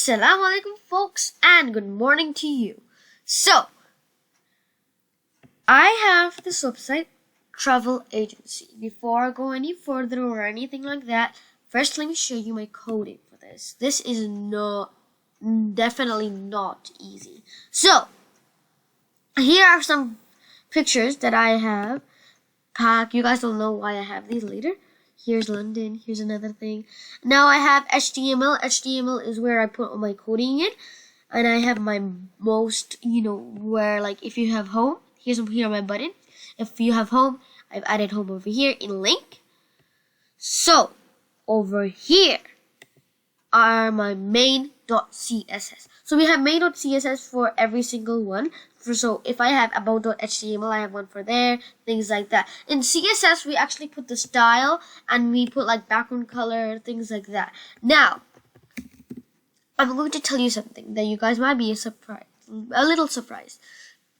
Assalamu alaikum folks, and good morning to you. So, I have this website, travel agency. Before I go any further or anything like that, first let me show you my coding for this. This is definitely not easy. So, here are some pictures that I have. You guys will know why I have these later. Here's London. Here's another thing. Now I have HTML. HTML is where I put all my coding in. And I have my most, where like if you have home, here my button. If you have home, I've added home over here in link. So, over here are my main.css. So we have main.css for every single one. So if I have about.html, I have one for there, things like that. In CSS, we actually put the style and we put like background color, things like that. Now, I'm going to tell you something that you guys might be a little surprised.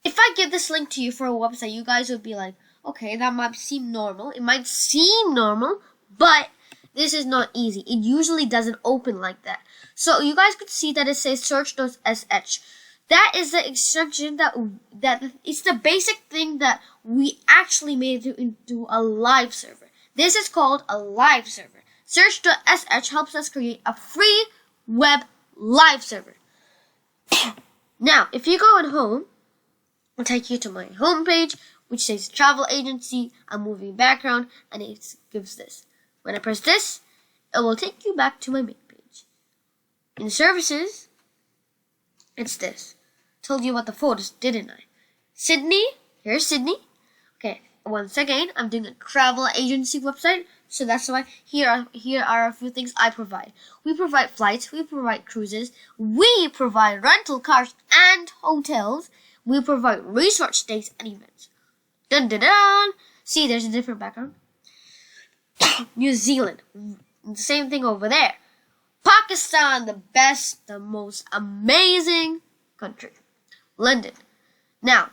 If I give this link to you for a website, you guys would be like, okay, that might seem normal. It might seem normal, but this is not easy. It usually doesn't open like that. So you guys could see that it says search.sh. That is the extension that it's the basic thing that we actually made it into a live server. This is called a live server. Search.sh helps us create a free web live server. Now, if you go on home, I'll take you to my home page, which says travel agency, a moving background, and it gives this. When I press this, it will take you back to my main page. In services, it's this. Told you about the photos, didn't I? Sydney, here's Sydney. Okay, once again, I'm doing a travel agency website, so that's why here are a few things I provide. We provide flights, we provide cruises, we provide rental cars and hotels, we provide resort stays and events. Dun dun dun! See, there's a different background. New Zealand, the same thing over there. Pakistan, the best, the most amazing country. London. Now,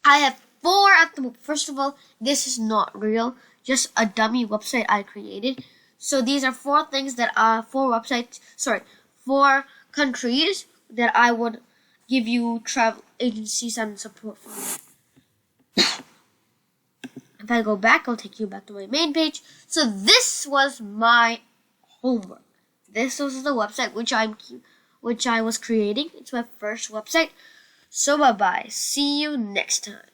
I have 4 at the moment. First of all, this is not real, just a dummy website I created. So these are 4 things that are 4 countries that I would give you travel agencies and support for. If I go back, I'll take you back to my main page. So this was my homework. This was the website which I was creating. It's my first website. So bye-bye. See you next time.